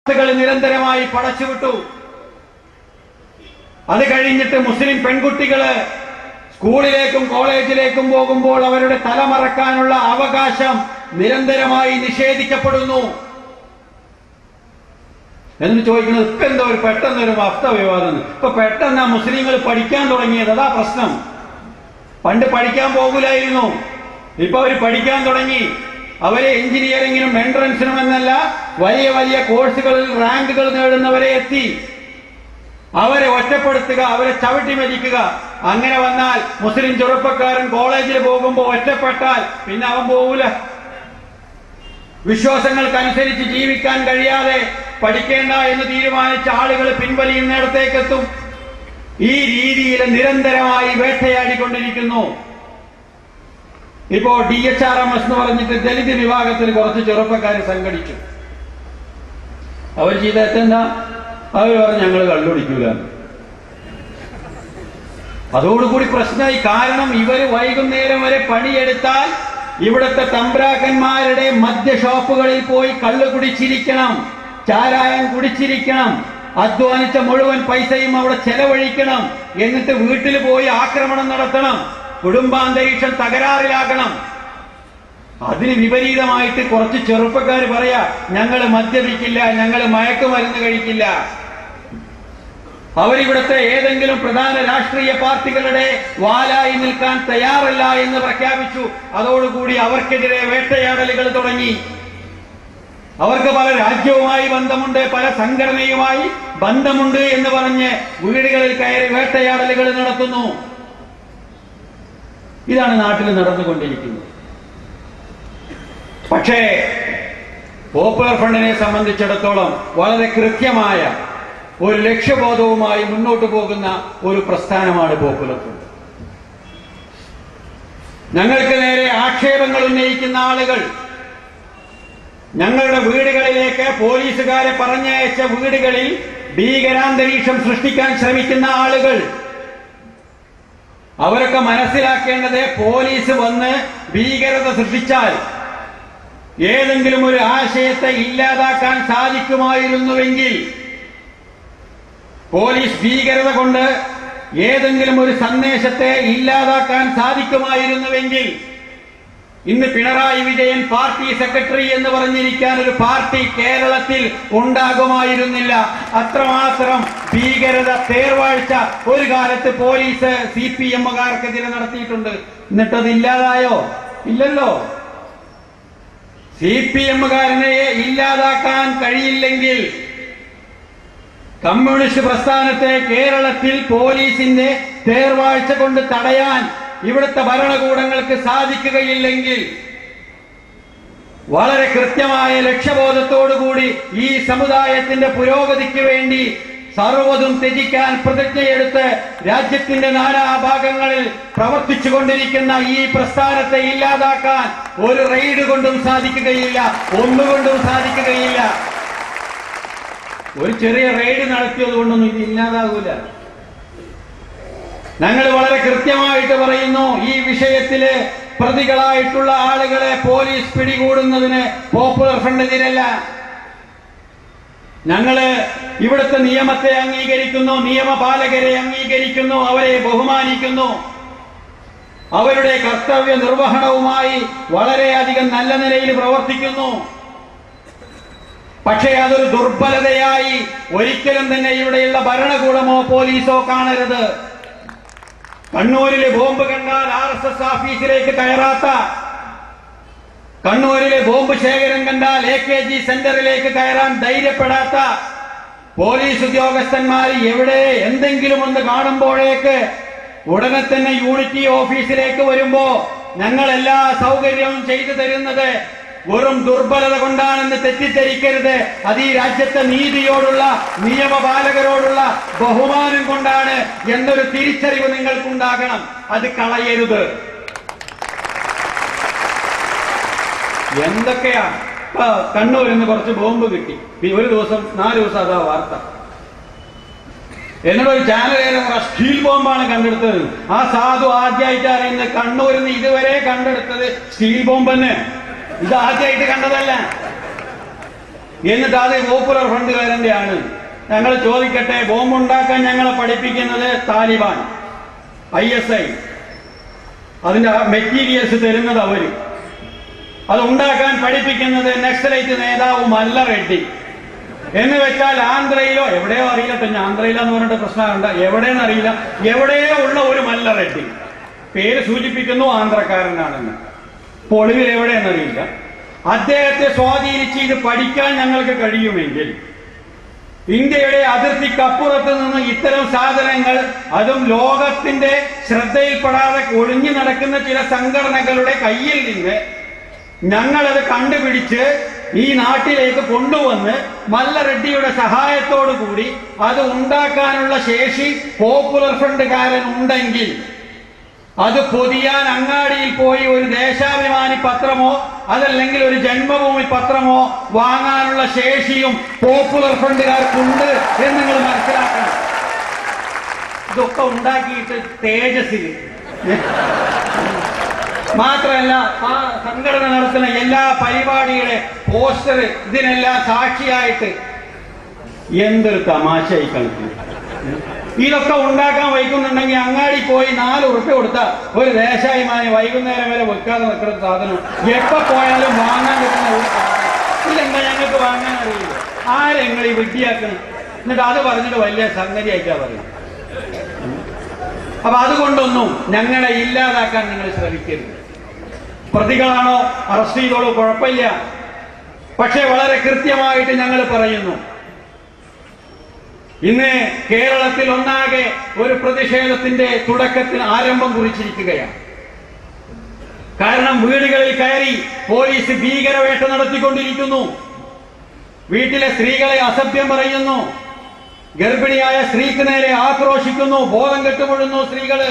നിരന്തരമായി പടച്ചുവിട്ടു. അത് കഴിഞ്ഞിട്ട് മുസ്ലിം പെൺകുട്ടികള് സ്കൂളിലേക്കും കോളേജിലേക്കും പോകുമ്പോൾ അവരുടെ തലമറക്കാനുള്ള അവകാശം നിരന്തരമായി നിഷേധിക്കപ്പെടുന്നു. എന്ന് ചോദിക്കുന്നത് ഇപ്പൊ എന്തോ ഒരു പെട്ടെന്നൊരു വസ്ത വിവാദം. ഇപ്പൊ പെട്ടെന്ന് മുസ്ലിങ്ങൾ പഠിക്കാൻ തുടങ്ങിയത്, അതാ പ്രശ്നം. പണ്ട് പഠിക്കാൻ പോകില്ലായിരുന്നു, ഇപ്പൊ അവർ പഠിക്കാൻ തുടങ്ങി. അവരെ എഞ്ചിനീയറിംഗിനും എൻട്രൻസിനും എന്നല്ല വലിയ വലിയ കോഴ്സുകളിൽ റാങ്കുകൾ നേടുന്നവരെ എത്തി. അവരെ ഒറ്റപ്പെടുത്തുക, അവരെ ചവിട്ടി മരിക്കുക. അങ്ങനെ വന്നാൽ മുസ്ലിം ചെറുപ്പക്കാരൻ കോളേജിൽ പോകുമ്പോൾ ഒറ്റപ്പെട്ടാൽ പിന്നെ അവൻ പോകൂല. വിശ്വാസങ്ങൾക്കനുസരിച്ച് ജീവിക്കാൻ കഴിയാതെ പഠിക്കേണ്ട എന്ന് തീരുമാനിച്ച ആളുകൾ പിൻവലിയുന്നിടത്തേക്കെത്തും. ഈ രീതിയിൽ നിരന്തരമായി വേട്ടയാടിക്കൊണ്ടിരിക്കുന്നു. ഇപ്പോ DHRMS എന്ന് പറഞ്ഞിട്ട് ദലിത് വിഭാഗത്തിൽ കുറച്ച് ചെറുപ്പക്കാർ സംഘടിച്ചു. അവർ ചെയ്തെന്താ? അവർ പറഞ്ഞു ഞങ്ങൾ കള്ളുപിടിക്കൂല. അതോടുകൂടി പ്രശ്നമായി. കാരണം ഇവര് വൈകുന്നേരം വരെ പണിയെടുത്താൽ ഇവിടുത്തെ തമ്പ്രാക്കന്മാരുടെ മദ്യ ഷോപ്പുകളിൽ പോയി കള്ളു കുടിച്ചിരിക്കണം, ചാരായം കുടിച്ചിരിക്കണം, അധ്വാനിച്ച മുഴുവൻ പൈസയും അവിടെ ചെലവഴിക്കണം. എന്നിട്ട് വീട്ടിൽ പോയി ആക്രമണം നടത്തണം, കുടുംബാന്തരീക്ഷം തകരാറിലാക്കണം. അതിന് വിപരീതമായിട്ട് കുറച്ച് ചെറുപ്പക്കാർ പറയാ ഞങ്ങൾ മദ്യപിക്കില്ല, ഞങ്ങൾ മയക്കുമരുന്ന് കഴിക്കില്ല. അവരിവിടുത്തെ ഏതെങ്കിലും പ്രധാന രാഷ്ട്രീയ പാർട്ടികളുടെ വാലായി നിൽക്കാൻ തയ്യാറല്ല എന്ന് പ്രഖ്യാപിച്ചു. അതോടുകൂടി അവർക്കെതിരെ വേട്ടയാടലുകൾ തുടങ്ങി. അവർക്ക് പല രാജ്യവുമായി ബന്ധമുണ്ട്, പല സംഘടനയുമായി ബന്ധമുണ്ട് എന്ന് പറഞ്ഞ് വീടുകളിൽ കയറി വേട്ടയാടലുകൾ നടത്തുന്നു. ഇതാണ് നാട്ടിൽ നടന്നുകൊണ്ടിരിക്കുന്നത്. പക്ഷേ പോപ്പുലർ ഫ്രണ്ടിനെ സംബന്ധിച്ചിടത്തോളം വളരെ കൃത്യമായ ഒരു ലക്ഷ്യബോധവുമായി മുന്നോട്ട് പോകുന്ന ഒരു പ്രസ്ഥാനമാണ് പോപ്പുലർ ഫ്രണ്ട്. ഞങ്ങൾക്ക് നേരെ ആക്ഷേപങ്ങൾ ഉന്നയിക്കുന്ന ആളുകൾ, ഞങ്ങളുടെ വീടുകളിലേക്ക് പോലീസുകാരെ പറഞ്ഞയച്ച വീടുകളിൽ ഭീകരാന്തരീക്ഷം സൃഷ്ടിക്കാൻ ശ്രമിക്കുന്ന ആളുകൾ, അവരൊക്കെ മനസ്സിലാക്കേണ്ടത് പോലീസ് വന്ന് ഭീകരത സൃഷ്ടിച്ചാൽ ഏതെങ്കിലും ഒരു ആശയത്തെ ഇല്ലാതാക്കാൻ സാധിക്കുമായിരുന്നുവെങ്കിൽ, പോലീസ് ഭീകരത കൊണ്ട് ഏതെങ്കിലും ഒരു സന്ദേശത്തെ ഇല്ലാതാക്കാൻ സാധിക്കുമായിരുന്നുവെങ്കിൽ ഇന്ന് പിണറായി വിജയൻ പാർട്ടി സെക്രട്ടറി എന്ന് പറഞ്ഞിരിക്കാൻ ഒരു പാർട്ടി കേരളത്തിൽ ഉണ്ടാകുമായിരുന്നില്ല. അത്രമാത്രം ഭീകരത, തേർവാഴ്ച ഒരു കാലത്ത് പോലീസ് CPM-കാർക്കെതിരെ നടത്തിയിട്ടുണ്ട്. എന്നിട്ടത് ഇല്ലാതായോ? ഇല്ലല്ലോ. CPM-കാരനെ ഇല്ലാതാക്കാൻ കഴിയില്ലെങ്കിൽ കമ്മ്യൂണിസ്റ്റ് പ്രസ്ഥാനത്തെ കേരളത്തിൽ പോലീസിന്റെ തേർവാഴ്ച കൊണ്ട് തടയാൻ ഇവിടുത്തെ ഭരണകൂടങ്ങൾക്ക് സാധിക്കുകയില്ലെങ്കിൽ, വളരെ കൃത്യമായ ലക്ഷ്യബോധത്തോടുകൂടി ഈ സമുദായത്തിന്റെ പുരോഗതിക്ക് വേണ്ടി സർവ്വതും ത്യജിക്കാൻ പ്രതിജ്ഞയെടുത്ത് രാജ്യത്തിന്റെ നാനാഭാഗങ്ങളിൽ പ്രവർത്തിച്ചുകൊണ്ടിരിക്കുന്ന ഈ പ്രസ്ഥാനത്തെ ഇല്ലാതാക്കാൻ ഒരു റെയ്ഡ് കൊണ്ടും സാധിക്കുകയില്ല, ഒന്നുകൊണ്ടും സാധിക്കുകയില്ല. ഒരു ചെറിയ റെയ്ഡ് നടത്തിയത് കൊണ്ടൊന്നും ഇത് ഇല്ലാതാകൂല. ഞങ്ങൾ വളരെ കൃത്യമായിട്ട് പറയുന്നു, ഈ വിഷയത്തില് പ്രതികളായിട്ടുള്ള ആളുകളെ പോലീസ് പിടികൂടുന്നതിന് പോപ്പുലർ ഫ്രണ്ടിനെതിരല്ല. ഞങ്ങള് ഇവിടുത്തെ നിയമത്തെ അംഗീകരിക്കുന്നു, നിയമപാലകരെ അംഗീകരിക്കുന്നു, അവരെ ബഹുമാനിക്കുന്നു. അവരുടെ കർത്തവ്യ നിർവഹണവുമായി വളരെയധികം നല്ല നിലയിൽ പ്രവർത്തിക്കുന്നു. പക്ഷേ അതൊരു ദുർബലതയായി ഒരിക്കലും തന്നെ ഇവിടെയുള്ള ഭരണകൂടമോ പോലീസോ കാണരുത്. കണ്ണൂരിലെ ബോംബ് കണ്ടാൽ RSS ഓഫീസിലേക്ക് കയറാത്ത, കണ്ണൂരിലെ ബോംബ് ശേഖരം കണ്ടാൽ AKG സെന്ററിലേക്ക് കയറാൻ ധൈര്യപ്പെടാത്ത പോലീസ് ഉദ്യോഗസ്ഥന്മാർ എവിടെ എന്തെങ്കിലും ഒന്ന് കാണുമ്പോഴേക്ക് ഉടനെ തന്നെ യൂണിറ്റി ഓഫീസിലേക്ക് വരുമ്പോ ഞങ്ങൾ എല്ലാ സൗകര്യവും ചെയ്തു തരുന്നത് വെറും ദുർബലത കൊണ്ടാണെന്ന് തെറ്റിദ്ധരിക്കരുത്. അത് ഈ രാജ്യത്തെ നീതിയോടുള്ള, നിയമപാലകരോടുള്ള ബഹുമാനം കൊണ്ടാണ് എന്നൊരു തിരിച്ചറിവ് നിങ്ങൾക്കുണ്ടാകണം. അത് കളയരുത്. എന്തൊക്കെയാ കണ്ണൂരിൽ നിന്ന് കുറച്ച് ബോംബ് കിട്ടി, ഒരു ദിവസം 4 ദിവസം അതാ വാർത്ത. എന്നോടൊരു ചാനലേറെ സ്റ്റീൽ ബോംബാണ് കണ്ടെടുത്തത്. ആ സാധു ആദ്യമായിട്ട് അറിയുന്നത് കണ്ണൂരിൽ നിന്ന് ഇതുവരെ കണ്ടെടുത്തത് സ്റ്റീൽ ബോംബ് തന്നെ. ഇത് ആദ്യമായിട്ട് കണ്ടതല്ല. എന്നിട്ട് അത് പോപ്പുലർ ഫ്രണ്ടുകാരന്റെയാണ്. ഞങ്ങൾ ചോദിക്കട്ടെ, ബോംബുണ്ടാക്കാൻ ഞങ്ങളെ പഠിപ്പിക്കുന്നത് താലിബാൻ, ISI, അതിന്റെ മെറ്റീരിയൽസ് തരുന്നത് അവര്. അത് ഉണ്ടാക്കാൻ പഠിപ്പിക്കുന്നത് നക്സലൈറ്റ് നേതാവ് മല്ല റെഡ്ഡി. എന്ന് വെച്ചാൽ ആന്ധ്രയിലോ എവിടെയോ അറിയില്ലട്ടോ, ഞാൻ ആന്ധ്രയിലെന്ന് പറഞ്ഞിട്ട് പ്രശ്നമുണ്ട്, എവിടെയെന്ന് അറിയില്ല, എവിടെയോ ഉള്ള ഒരു മല്ല റെഡ്ഡി, പേര് സൂചിപ്പിക്കുന്നു ആന്ധ്രക്കാരനാണെന്ന്, പൊളിവിൽ എവിടെയെന്നറിയില്ല. അദ്ദേഹത്തെ സ്വാധീനിച്ച് ഇത് പഠിക്കാൻ ഞങ്ങൾക്ക് കഴിയുമെങ്കിൽ ഇന്ത്യയുടെ അതിർത്തിക്കപ്പുറത്ത് നിന്ന് ഇത്തരം സാധനങ്ങൾ, അതും ലോകത്തിന്റെ ശ്രദ്ധയിൽപ്പെടാതെ ഒളിഞ്ഞു നടക്കുന്ന ചില സംഘടനകളുടെ കയ്യിൽ നിന്ന് ഞങ്ങളത് കണ്ടുപിടിച്ച് ഈ നാട്ടിലേക്ക് കൊണ്ടുവന്ന് മല്ല റെഡ്ഡിയുടെ സഹായത്തോടു കൂടി അത് ഉണ്ടാക്കാനുള്ള ശേഷി പോപ്പുലർ ഫ്രണ്ടുകാരൻ ഉണ്ടെങ്കിൽ അത് പൊതിയാൻ അങ്ങാടിയിൽ പോയി ഒരു ദേശാഭിമാനി പത്രമോ അതല്ലെങ്കിൽ ഒരു ജന്മഭൂമി പത്രമോ വാങ്ങാനുള്ള ശേഷിയും പോപ്പുലർ ഫ്രണ്ടുകാർക്കുണ്ട് എന്ന് നിങ്ങൾ മനസ്സിലാക്കണം. ഇതൊക്കെ ഉണ്ടാക്കിയിട്ട് തേജസ്സിൽ മാത്രമല്ല, ആ സംഘടന നടത്തുന്ന എല്ലാ പരിപാടികളെ പോസ്റ്റർ ഇതിനെല്ലാം സാക്ഷിയായിട്ട് എന്തൊരു തമാശയായി കളിക്കും. ഇതൊക്കെ ഉണ്ടാക്കാൻ വയ്ക്കുന്നുണ്ടെങ്കിൽ അങ്ങാടി പോയി 4 ഉറുപ്പ്യ കൊടുത്താൽ ഒരു ദേശാഭിമാനി വൈകുന്നേരം വരെ വെക്കാതെ നിൽക്കുന്ന സാധനം എപ്പോ പോയാലും വാങ്ങാൻ കിട്ടുന്ന ഒരു സാധനം. ഇതെന്താ ഞങ്ങൾക്ക് വാങ്ങാൻ അറിയില്ല? ആരെങ്ങൾ ഈ വിഡ്ഢിയാക്കണം? എന്നിട്ട് അത് പറഞ്ഞിട്ട് വലിയ സംഗതി ആയിട്ടാ പറയും. അപ്പൊ അതുകൊണ്ടൊന്നും ഞങ്ങളെ ഇല്ലാതാക്കാൻ നിങ്ങൾ ശ്രമിക്കരുത്. പ്രതികളാണോ അറസ്റ്റ് ചെയ്തോളൂ, കുഴപ്പമില്ല. പക്ഷെ വളരെ കൃത്യമായിട്ട് ഞങ്ങൾ പറയുന്നു, ഇന്ന് കേരളത്തിൽ ഒന്നാകെ ഒരു പ്രതിഷേധത്തിന്റെ തുടക്കത്തിന് ആരംഭം കുറിച്ചിരിക്കുകയാണ്. കാരണം വീടുകളിൽ കയറി പോലീസ് ഭീകരവേട്ട നടത്തിക്കൊണ്ടിരിക്കുന്നു. വീട്ടിലെ സ്ത്രീകളെ അസഭ്യം പറയുന്നു. ഗർഭിണിയായ സ്ത്രീക്ക് നേരെ ആക്രോശിക്കുന്നു. ബോധം കെട്ടുപൊഴുന്നു സ്ത്രീകള്.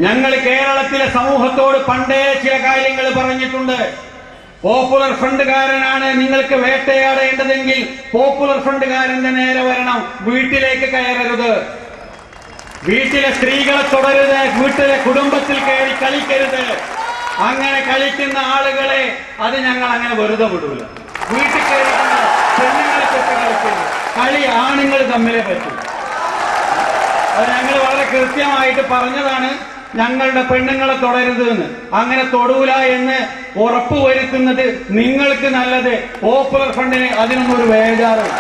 ഞങ്ങൾ കേരളത്തിലെ സമൂഹത്തോട് പണ്ടേ ചില കാര്യങ്ങൾ പറഞ്ഞിട്ടുണ്ട്. പോപ്പുലർ ഫ്രണ്ടുകാരനാണ് നിങ്ങൾക്ക് വേട്ടയാടേണ്ടതെങ്കിൽ പോപ്പുലർ ഫ്രണ്ടുകാരന്റെ നേരെ വരണം, വീട്ടിലേക്ക് കയറരുത്. വീട്ടിലെ സ്ത്രീകളെ തുടരുത്. വീട്ടിലെ കുടുംബത്തിൽ കയറി കളിക്കരുത്. അങ്ങനെ കളിക്കുന്ന ആളുകളെ അത് ഞങ്ങൾ അങ്ങനെ വെറുതെ വിടൂല. വീട്ടിൽ കയറി പെണ്ണുങ്ങളെ തൊട്ട് കളിക്കരുത്. കളി ആണുങ്ങൾ തമ്മിലേ പറ്റും. അത് ഞങ്ങൾ വളരെ കൃത്യമായിട്ട് പറഞ്ഞതാണ്. ഞങ്ങളുടെ പെണ്ണുങ്ങളെ തുടരുത് എന്ന്. അങ്ങനെ തൊടൂല എന്ന് ഉറപ്പുവരുത്തുന്നത് നിങ്ങൾക്ക് നല്ലത്. പോപ്പുലർ ഫ്രണ്ടിന് അതിനൊന്നും ഒരു വേജാറും.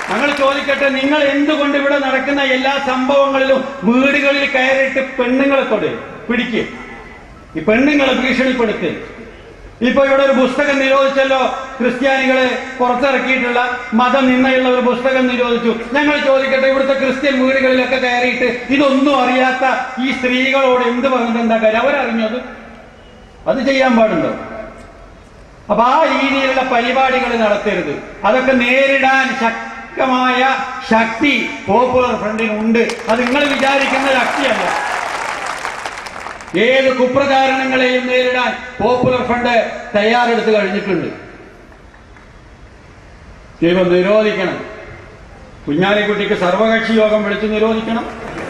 ഞങ്ങൾ ചോദിക്കട്ടെ, നിങ്ങൾ എന്തുകൊണ്ട് ഇവിടെ നടക്കുന്ന എല്ലാ സംഭവങ്ങളിലും വീടുകളിൽ കയറിയിട്ട് പെണ്ണുങ്ങളെ പിടിക്കുക, ഈ പെണ്ണുങ്ങളെ ഭീഷണിപ്പെടുത്തുക? ഇപ്പൊ ഇവിടെ ഒരു പുസ്തകം നിരോധിച്ചല്ലോ, ക്രിസ്ത്യാനികളെ പുറത്തിറക്കിയിട്ടുള്ള മതനിന്ദയുള്ള ഒരു പുസ്തകം നിരോധിച്ചു. ഞങ്ങൾ ചോദിക്കട്ടെ, ഇവിടുത്തെ ക്രിസ്ത്യൻ വീടുകളിലൊക്കെ കയറിയിട്ട് ഇതൊന്നും അറിയാത്ത ഈ സ്ത്രീകളോട് എന്ത് പറഞ്ഞിട്ട് എന്താ കാര്യം? അവരറിഞ്ഞത് അത് ചെയ്യാൻ പാടുണ്ടോ? അപ്പൊ ആ രീതിയിലുള്ള പരിപാടികൾ നടത്തരുത്. അതൊക്കെ നേരിടാൻ ശക്തമായ ശക്തി പോപ്പുലർ ഫ്രണ്ടിനുണ്ട്. അത് നിങ്ങൾ വിചാരിക്കുന്ന ശക്തിയല്ല. ഏത് കുപ്രചാരണങ്ങളെയും നേരിടാൻ പോപ്പുലർ ഫ്രണ്ട് തയ്യാറെടുത്ത് കഴിഞ്ഞിട്ടുണ്ട്. ദൈവം നിരോധിക്കണം. കുഞ്ഞാലിക്കുട്ടിക്ക് സർവകക്ഷി യോഗം വിളിച്ച് നിരോധിക്കണം.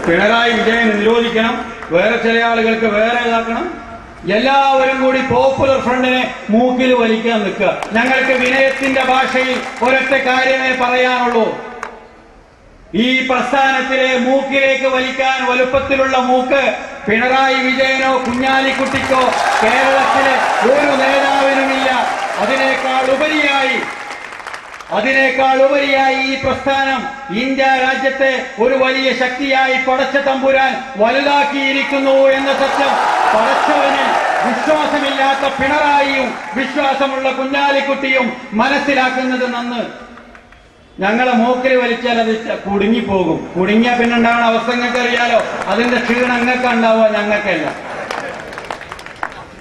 പിണറായി വിജയൻ നിരോധിക്കണം. വേറെ ചില ആളുകൾക്ക് വേറെ ഇതാക്കണം. എല്ലാവരും കൂടി പോപ്പുലർ ഫ്രണ്ടിനെ മൂക്കിൽ വലിക്കാൻ നിൽക്കുക. ഞങ്ങൾക്ക് വിനയത്തിന്റെ ഭാഷയിൽ ഒരൊറ്റ കാര്യമേ പറയാനുള്ളൂ. ഈ പ്രസ്ഥാനത്തിലെ മൂക്കിലേക്ക് വലിക്കാൻ വലുപ്പത്തിലുള്ള മൂക്ക് പിണറായി വിജയനോ കുഞ്ഞാലിക്കുട്ടിക്കോ കേരളത്തിലെ ഒരു നേതാവിനുമില്ല. അതിനേക്കാൾ ഉപരിയായി ഈ പ്രസ്ഥാനം ഇന്ത്യ രാജ്യത്തെ ഒരു വലിയ ശക്തിയായി പടച്ച തമ്പുരാൻ വലുതാക്കിയിരിക്കുന്നു എന്ന സത്യം പടച്ചവന് വിശ്വാസമില്ലാത്ത പിണറായിയും വിശ്വാസമുള്ള കുഞ്ഞാലിക്കുട്ടിയും മനസ്സിലാക്കുന്നത് നന്ന്. ഞങ്ങളെ മൂക്കിൽ വലിച്ചാൽ അത് കുടുങ്ങിപ്പോകും. കുടുങ്ങിയ പിന്നുണ്ടാവുന്ന അവസ്ഥ നിങ്ങൾക്ക് അറിയാലോ. അതിന്റെ ക്ഷീണം നിങ്ങൾക്ക് ഉണ്ടാവുക, ഞങ്ങൾക്കല്ല.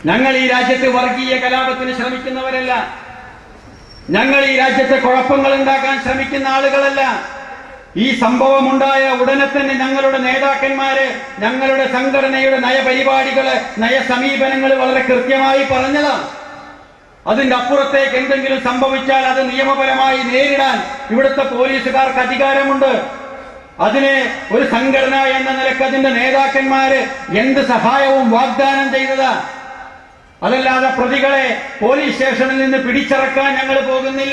ഞങ്ങൾ ഈ രാജ്യത്ത് വർഗീയ കലാപത്തിന് ശ്രമിക്കുന്നവരല്ല. ഞങ്ങൾ ഈ രാജ്യത്തെ കുഴപ്പങ്ങൾ ഉണ്ടാക്കാൻ ശ്രമിക്കുന്ന ആളുകളല്ല. ഈ സംഭവം ഉണ്ടായ ഉടനെ തന്നെ ഞങ്ങളുടെ നേതാക്കന്മാര് ഞങ്ങളുടെ സംഘടനയുടെ നയപരിപാടികള് നയസമീപനങ്ങൾ വളരെ കൃത്യമായി പറഞ്ഞതാണ്. അതിന്റെ അപ്പുറത്തേക്ക് എന്തെങ്കിലും സംഭവിച്ചാൽ അത് നിയമപരമായി നേരിടാൻ ഇവിടുത്തെ പോലീസുകാർക്ക് അധികാരമുണ്ട്. അതിനെ ഒരു സംഘടന എന്ന നിലക്ക് അതിന്റെ നേതാക്കന്മാര് എന്ത് സഹായവും വാഗ്ദാനം ചെയ്തതാ. അതല്ലാതെ പ്രതികളെ പോലീസ് സ്റ്റേഷനിൽ നിന്ന് പിടിച്ചിറക്കാൻ ഞങ്ങൾ പോകുന്നില്ല.